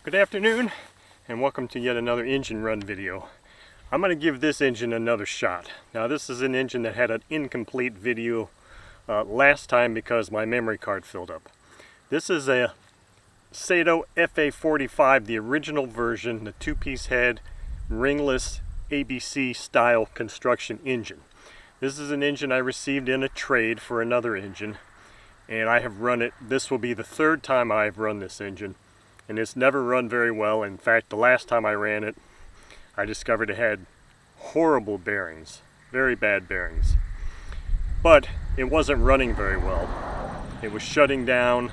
Good afternoon and welcome to yet another engine run video. I'm going to give this engine another shot. Now this is an engine that had an incomplete video last time because my memory card filled up. This is a Saito FA-45, the original version, the two-piece head, ringless ABC style construction engine. This is an engine I received in a trade for another engine, and I have run it. This will be the third time I've run this engine. And it's never run very well. In fact, the last time I ran it, I discovered it had horrible bearings, very bad bearings. But it wasn't running very well. It was shutting down,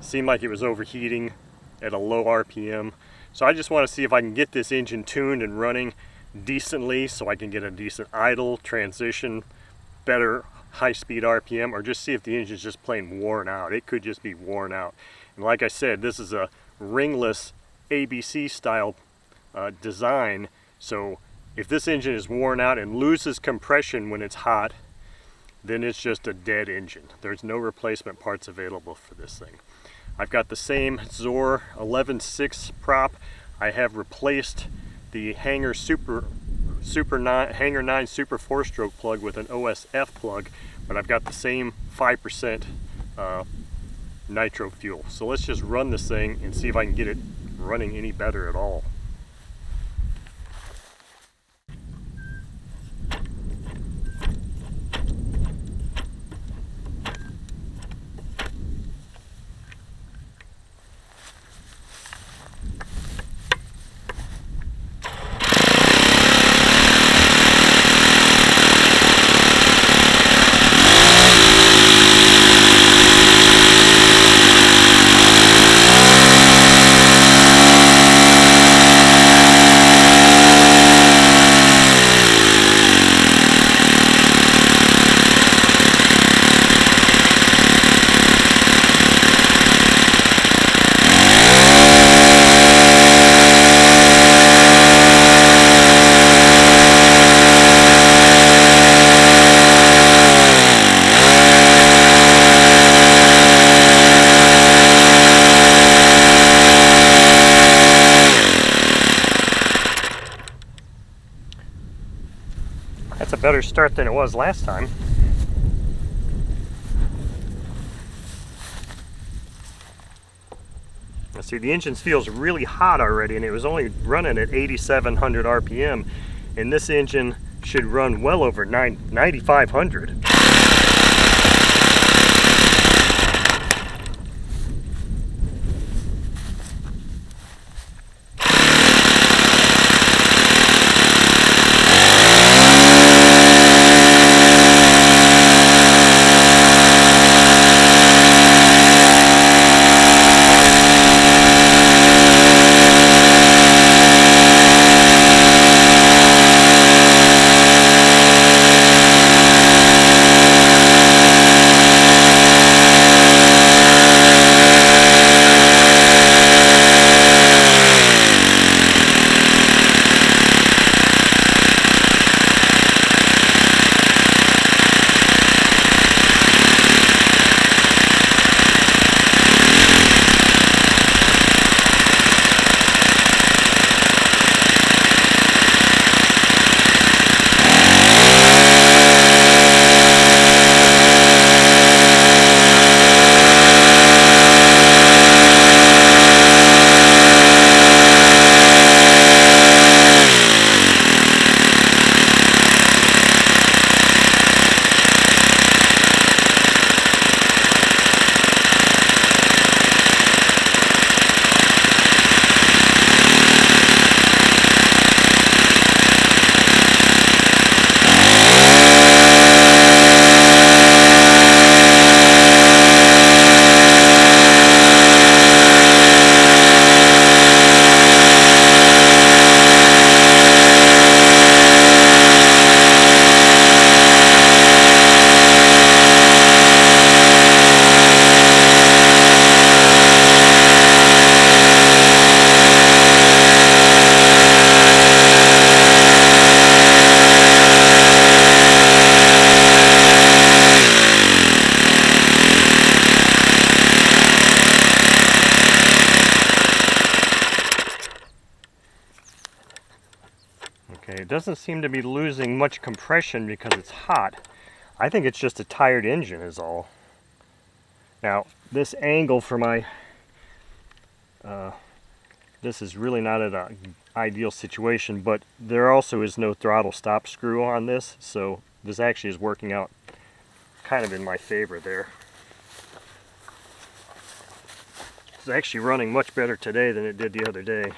seemed like it was overheating at a low RPM. So I just want to see if I can get this engine tuned and running decently so I can get a decent idle, transition, better high-speed RPM, or just see if the engine's just plain worn out. It could just be worn out. And like I said, this is a ringless ABC style design, so if this engine is worn out and loses compression when it's hot, then it's just a dead engine. There's no replacement parts available for this thing. I've got the same Zor 11.6 prop. I have replaced the Hanger 9 Super 4-stroke plug with an OSF plug, but I've got the same 5% nitro fuel. So let's just run this thing and see if I can get it running any better at all. That's a better start than it was last time. Now see, the engine feels really hot already, and it was only running at 8,700 RPM, and this engine should run well over 9,500. It doesn't seem to be losing much compression because it's hot. I think it's just a tired engine is all. Now, this angle for my, this is really not an ideal situation, but there also is no throttle stop screw on this, so this actually is working out kind of in my favor there. It's actually running much better today than it did the other day.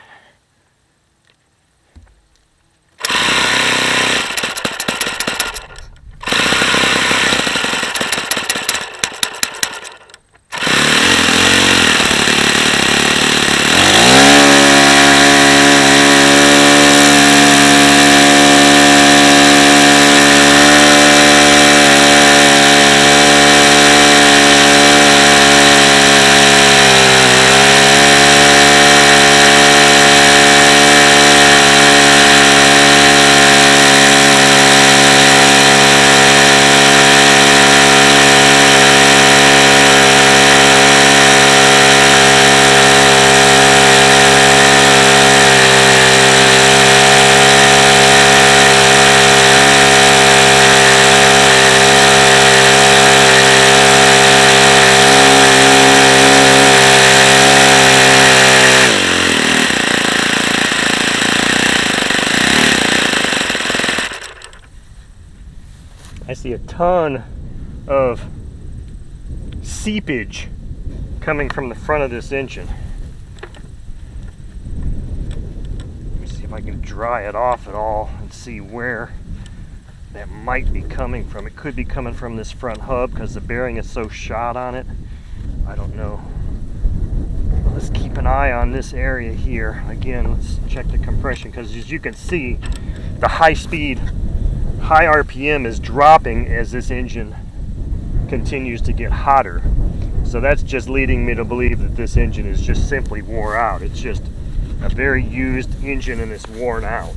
I see a ton of seepage coming from the front of this engine. Let me see if I can dry it off at all and see where that might be coming from. It could be coming from this front hub because the bearing is so shot on it. I don't know. Well, let's keep an eye on this area here. Again, let's check the compression because as you can see, the high speed, high RPM is dropping as this engine continues to get hotter. So that's just leading me to believe that this engine is just simply wore out. It's just a very used engine and it's worn out.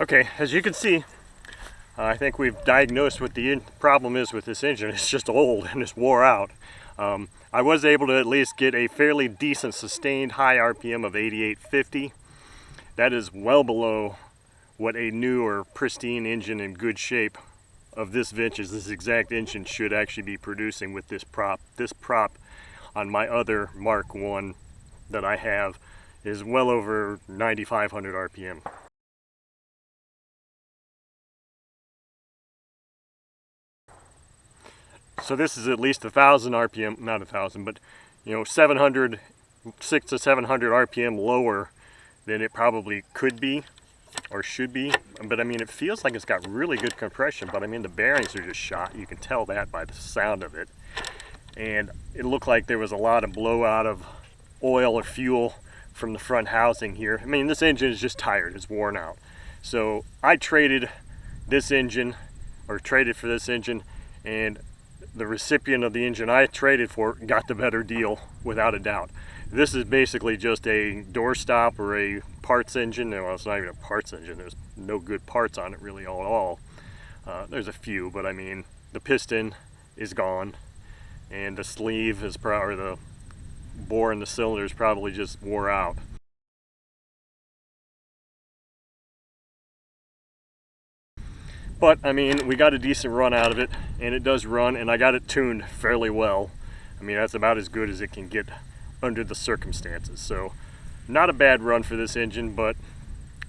Okay, as you can see, I think we've diagnosed what the problem is with this engine. It's just old and it's wore out. I was able to at least get a fairly decent sustained high RPM of 8850. That is well below what a new or pristine engine in good shape of this vintage, this exact engine, should actually be producing with this prop. This prop on my other Mark 1 that I have is well over 9,500 RPM. So this is at least 1,000 RPM, not 1,000, but 600 to 700 RPM lower than it probably could be or should be. But I mean, it feels like it's got really good compression, but I mean, the bearings are just shot. You can tell that by the sound of it. And it looked like there was a lot of blowout of oil or fuel from the front housing here. I mean, this engine is just tired, it's worn out. So I traded this engine, or traded for this engine, and the recipient of the engine I traded for got the better deal without a doubt. This is basically just a doorstop or a parts engine. Well, it's not even a parts engine. There's no good parts on it really at all. There's a few, but I mean, the piston is gone, and the sleeve is or the bore in the cylinder is probably just wore out. But I mean, we got a decent run out of it, and it does run, and I got it tuned fairly well. I mean, that's about as good as it can get under the circumstances. So not a bad run for this engine, but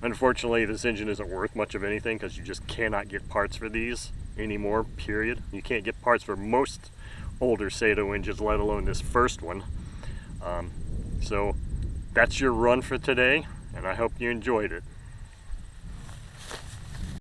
unfortunately this engine isn't worth much of anything because you just cannot get parts for these anymore, period. You can't get parts for most older Saito engines, let alone this first one. So that's your run for today, and I hope you enjoyed it.